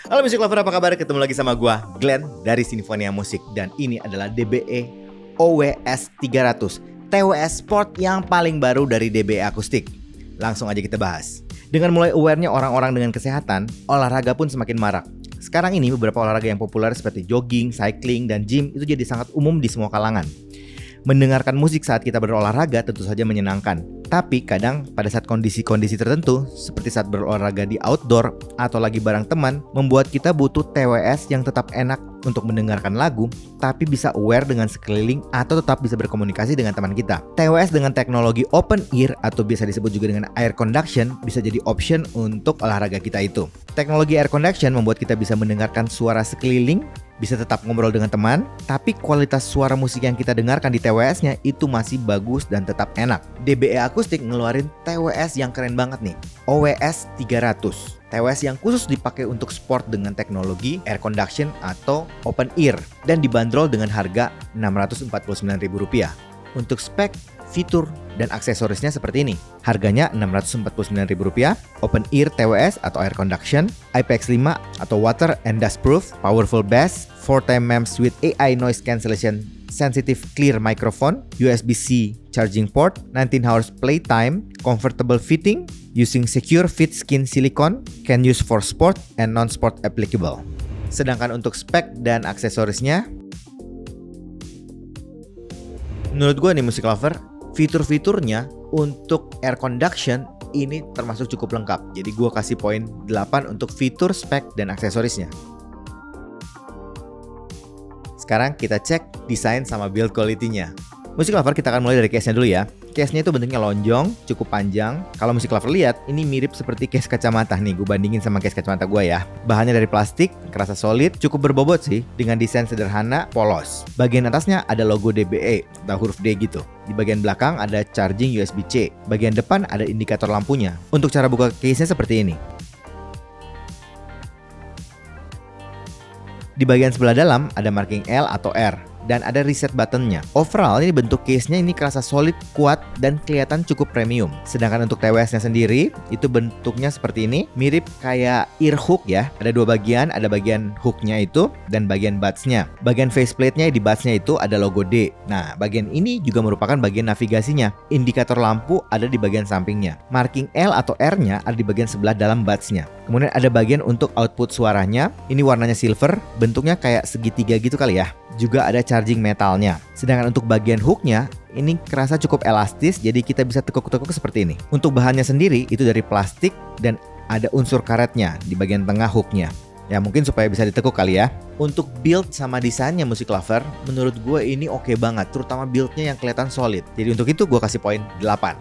Halo Music Lover, apa kabar? Ketemu lagi sama gua, Glenn dari Sinfonia Musik. Dan ini adalah DBE OWS 300 TWS Sport yang paling baru dari DBE Akustik. Langsung aja kita bahas. Dengan mulai aware-nya orang-orang dengan kesehatan, olahraga pun semakin marak. Sekarang ini beberapa olahraga yang populer seperti jogging, cycling, dan gym itu jadi sangat umum di semua kalangan. Mendengarkan musik saat kita berolahraga tentu saja menyenangkan. Tapi kadang pada saat kondisi-kondisi tertentu, seperti saat berolahraga di outdoor atau lagi bareng teman, membuat kita butuh TWS yang tetap enak untuk mendengarkan lagu, tapi bisa aware dengan sekeliling atau tetap bisa berkomunikasi dengan teman kita. TWS dengan teknologi open ear atau biasa disebut juga dengan air conduction bisa jadi option untuk olahraga kita itu. Teknologi air conduction membuat kita bisa mendengarkan suara sekeliling, bisa tetap ngobrol dengan teman, tapi kualitas suara musik yang kita dengarkan di TWS-nya itu masih bagus dan tetap enak. DBE Akustik ngeluarin TWS yang keren banget nih, OWS 300. TWS yang khusus dipakai untuk sport dengan teknologi air conduction atau open ear dan dibanderol dengan harga Rp649.000. Untuk spek, fitur, dan aksesorisnya seperti ini. Harganya Rp649.000, open ear TWS atau air conduction, IPX5 atau water and dust proof, powerful bass, 4x MEMS with AI noise cancellation, sensitive clear microphone, USB-C charging port, 19 hours playtime, comfortable fitting, using secure fit skin silicone, can use for sport and non-sport applicable. Sedangkan untuk spek dan aksesorisnya, menurut gue nih Music Lover, fitur-fiturnya untuk air conduction ini termasuk cukup lengkap. Jadi gue kasih poin 8 untuk fitur, spek, dan aksesorisnya. Sekarang kita cek desain sama build quality-nya. Music Lover, kita akan mulai dari case-nya dulu ya. Case-nya itu bentuknya lonjong, cukup panjang. Kalau Music Lover lihat, ini mirip seperti case kacamata nih. Gue bandingin sama case kacamata gue ya. Bahannya dari plastik, kerasa solid, cukup berbobot sih. Dengan desain sederhana, polos. Bagian atasnya ada logo DBE, atau huruf D gitu. Di bagian belakang ada charging USB-C. Bagian depan ada indikator lampunya. Untuk cara buka case-nya seperti ini. Di bagian sebelah dalam ada marking L atau R dan ada reset buttonnya. Overall ini bentuk case-nya ini kerasa solid, kuat, dan kelihatan cukup premium. Sedangkan untuk TWS-nya sendiri itu bentuknya seperti ini, mirip kayak ear hook ya. Ada dua bagian, ada bagian hook-nya itu dan bagian buds-nya. Bagian faceplate-nya di buds-nya itu ada logo D. Nah, bagian ini juga merupakan bagian navigasinya. Indikator lampu ada di bagian sampingnya. Marking L atau R-nya ada di bagian sebelah dalam buds-nya. Kemudian ada bagian untuk output suaranya. Ini warnanya silver, bentuknya kayak segitiga gitu kali ya. Juga ada charging metalnya. Sedangkan untuk bagian hooknya, ini kerasa cukup elastis, jadi kita bisa tekuk-tekuk seperti ini. Untuk bahannya sendiri, itu dari plastik dan ada unsur karetnya di bagian tengah hooknya. Ya mungkin supaya bisa ditekuk kali ya. Untuk build sama desainnya Music Lover, menurut gue ini oke banget. Terutama buildnya yang kelihatan solid. Jadi untuk itu gue kasih poin 8.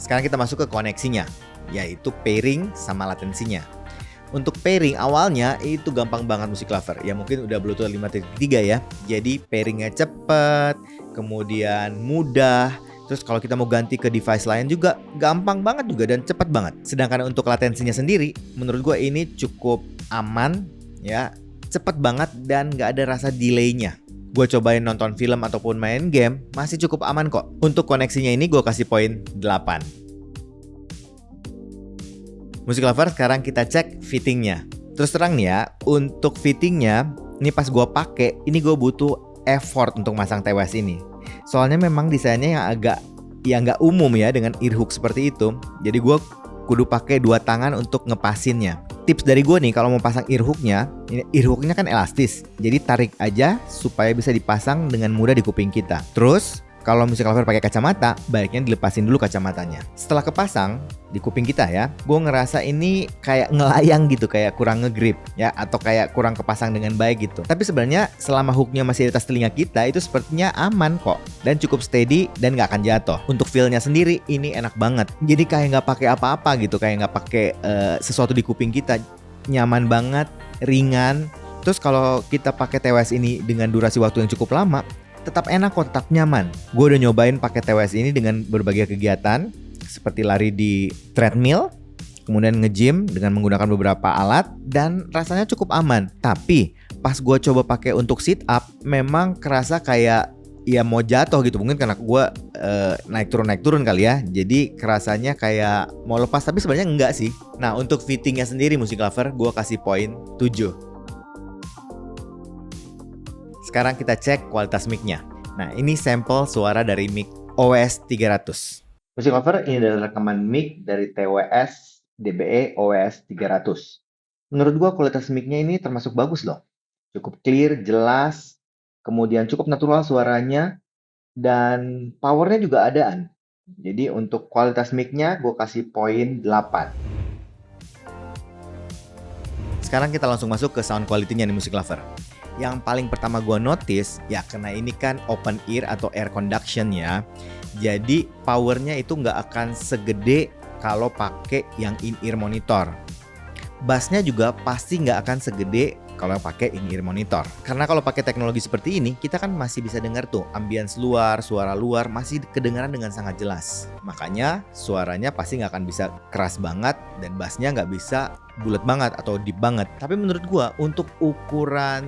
Sekarang kita masuk ke koneksinya, yaitu pairing sama latensinya. Untuk pairing awalnya itu gampang banget Music Lover. Ya mungkin udah Bluetooth 5.3 ya. Jadi pairingnya cepet, kemudian mudah. Terus kalau kita mau ganti ke device lain juga gampang banget juga dan cepet banget. Sedangkan untuk latensinya sendiri, menurut gue ini cukup aman ya, cepet banget dan gak ada rasa delaynya. Gue cobain nonton film ataupun main game, masih cukup aman kok. Untuk koneksinya ini gue kasih poin 8. Music Lover, sekarang kita cek fittingnya. Terus terang nih ya, untuk fittingnya, ini pas gue pakai, ini gue butuh effort untuk masang TWS ini. Soalnya memang desainnya yang nggak umum ya dengan ear hook seperti itu. Jadi gue kudu pakai dua tangan untuk ngepasinnya. Tips dari gue nih, kalau mau pasang ear hooknya kan elastis. Jadi tarik aja supaya bisa dipasang dengan mudah di kuping kita. Terus kalau Music Lover pakai kacamata, baiknya dilepasin dulu kacamatanya. Setelah kepasang di kuping kita ya, gue ngerasa ini kayak ngelayang gitu, kayak kurang ngegrip ya, atau kayak kurang kepasang dengan baik gitu. Tapi sebenarnya selama hooknya masih di atas telinga kita, itu sepertinya aman kok dan cukup steady dan nggak akan jatuh. Untuk feel-nya sendiri ini enak banget. Jadi kayak nggak pakai apa-apa gitu, kayak nggak pakai sesuatu di kuping kita. Nyaman banget, ringan. Terus kalau kita pakai TWS ini dengan durasi waktu yang cukup lama, tetap enak kok, tetap nyaman. Gue udah nyobain pakai TWS ini dengan berbagai kegiatan seperti lari di treadmill, kemudian nge-gym dengan menggunakan beberapa alat dan rasanya cukup aman. Tapi pas gue coba pakai untuk sit up, memang kerasa kayak ya mau jatuh gitu. Mungkin karena gue naik turun kali ya. Jadi kerasanya kayak mau lepas, tapi sebenarnya enggak sih. Nah untuk fittingnya sendiri Music Lover, gue kasih poin 7. Sekarang kita cek kualitas mic-nya. Nah ini sampel suara dari mic OWS 300. Music Lover, ini adalah rekaman mic dari TWS DBE OWS 300. Menurut gue kualitas mic-nya ini termasuk bagus loh. Cukup clear, jelas, kemudian cukup natural suaranya, dan powernya juga adaan. Jadi untuk kualitas mic-nya gue kasih poin 8. Sekarang kita langsung masuk ke sound quality-nya nih Music Lover. Yang paling pertama gue notice, ya karena ini kan open ear atau air conduction ya. Jadi powernya itu nggak akan segede kalau pakai yang in-ear monitor. Bassnya juga pasti nggak akan segede kalau pakai in-ear monitor. Karena kalau pakai teknologi seperti ini, kita kan masih bisa dengar tuh ambience luar, suara luar masih kedengaran dengan sangat jelas. Makanya suaranya pasti nggak akan bisa keras banget dan bassnya nggak bisa bulat banget atau deep banget. Tapi menurut gua untuk ukuran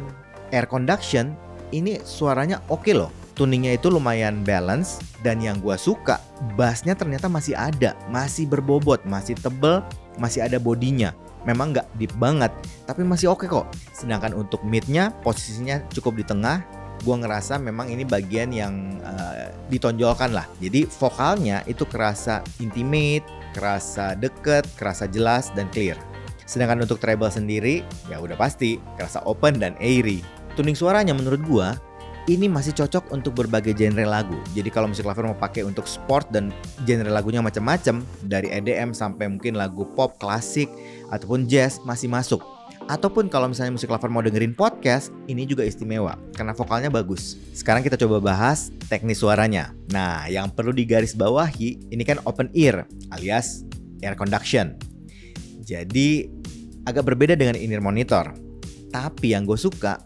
air conduction ini suaranya oke loh. Tuningnya itu lumayan balance, dan yang gua suka bassnya ternyata masih ada, masih berbobot, masih tebel, masih ada bodinya. Memang nggak deep banget, tapi masih oke kok. Sedangkan untuk mid-nya posisinya cukup di tengah. Gua ngerasa memang ini bagian yang ditonjolkan lah. Jadi vokalnya itu kerasa intimate, kerasa deket, kerasa jelas dan clear. Sedangkan untuk treble sendiri, ya udah pasti kerasa open dan airy. Tuning suaranya menurut gua ini masih cocok untuk berbagai genre lagu. Jadi kalau Music Lover mau pakai untuk sport dan genre lagunya macam-macam, dari EDM sampai mungkin lagu pop, klasik, ataupun jazz masih masuk. Ataupun kalau misalnya Music Lover mau dengerin podcast, ini juga istimewa karena vokalnya bagus. Sekarang kita coba bahas teknis suaranya. Nah, yang perlu digarisbawahi, ini kan open ear alias air conduction. Jadi agak berbeda dengan in-ear monitor. Tapi yang gue suka,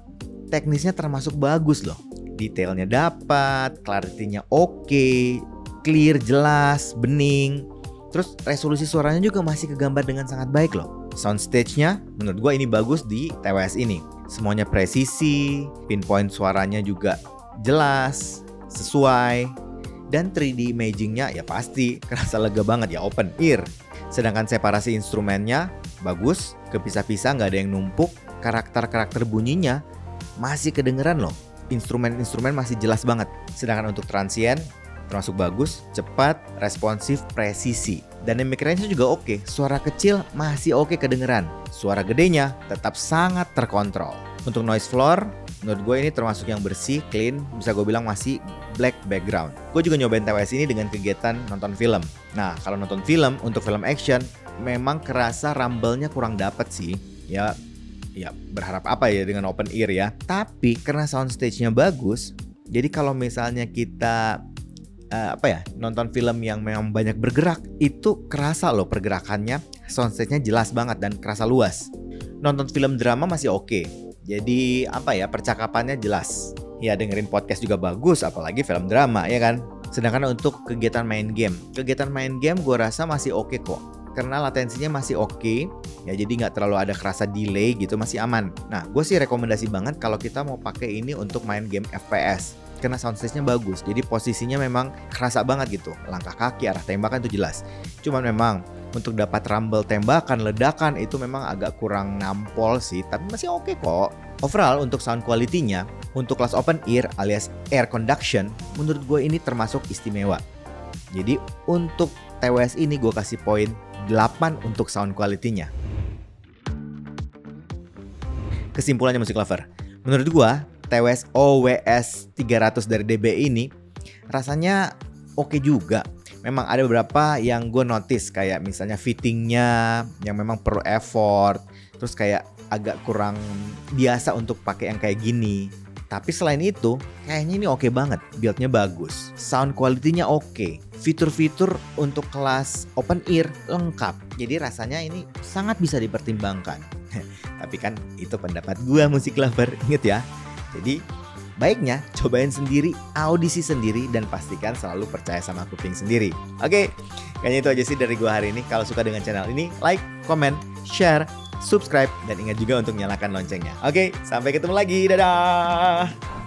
teknisnya termasuk bagus loh. Detailnya dapat, clarity-nya oke, clear, jelas, bening. Terus resolusi suaranya juga masih kegambar dengan sangat baik loh. Soundstage-nya menurut gue ini bagus di TWS ini. Semuanya presisi, pinpoint suaranya juga jelas, sesuai. Dan 3D imaging-nya ya pasti kerasa lega banget ya, open ear. Sedangkan separasi instrumennya bagus, kepisah-pisah, nggak ada yang numpuk. Karakter-karakter bunyinya masih kedengeran loh. Instrumen-instrumen masih jelas banget. Sedangkan untuk transient termasuk bagus, cepat, responsif, presisi. Dan mic range juga oke. Suara kecil masih oke kedengeran. Suara gedenya tetap sangat terkontrol. Untuk noise floor, menurut gue ini termasuk yang bersih, clean, bisa gue bilang masih black background. Gue juga nyobain TWS ini dengan kegiatan nonton film. Nah, kalau nonton film, untuk film action, memang kerasa rumble-nya kurang dapet sih. Ya berharap apa ya dengan open ear ya. Tapi karena soundstage-nya bagus, jadi kalau misalnya kita nonton film yang memang banyak bergerak, itu kerasa loh pergerakannya, soundstage-nya jelas banget dan kerasa luas. Nonton film drama masih oke. Jadi percakapannya jelas. Ya dengerin podcast juga bagus, apalagi film drama ya kan. Sedangkan untuk kegiatan main game gue rasa masih oke kok. Karena latensinya masih oke, ya jadi nggak terlalu ada kerasa delay gitu, masih aman. Nah, gue sih rekomendasi banget kalau kita mau pakai ini untuk main game FPS. Karena soundstage-nya bagus, jadi posisinya memang kerasa banget gitu. Langkah kaki, arah tembakan itu jelas. Cuman memang untuk dapat rumble tembakan, ledakan itu memang agak kurang nampol sih, tapi masih oke kok. Overall untuk sound quality-nya, untuk kelas open ear alias air conduction, menurut gue ini termasuk istimewa. Jadi untuk TWS ini gue kasih poin 8 untuk sound quality-nya. Kesimpulannya Music Lover, menurut gue TWS OWS 300 dari DBE ini rasanya oke juga. Memang ada beberapa yang gue notice, kayak misalnya fittingnya yang memang perlu effort, terus kayak agak kurang biasa untuk pakai yang kayak gini. Tapi selain itu, kayaknya ini oke banget. Build-nya bagus, sound quality-nya oke, fitur-fitur untuk kelas open ear lengkap. Jadi rasanya ini sangat bisa dipertimbangkan. Tapi kan itu pendapat gua Music Lover, inget ya. Jadi baiknya cobain sendiri, audisi sendiri, dan pastikan selalu percaya sama kuping sendiri. Oke, kayaknya itu aja sih dari gua hari ini. Kalau suka dengan channel ini, like, comment, share, subscribe, dan ingat juga untuk nyalakan loncengnya. Oke, sampai ketemu lagi. Dadah!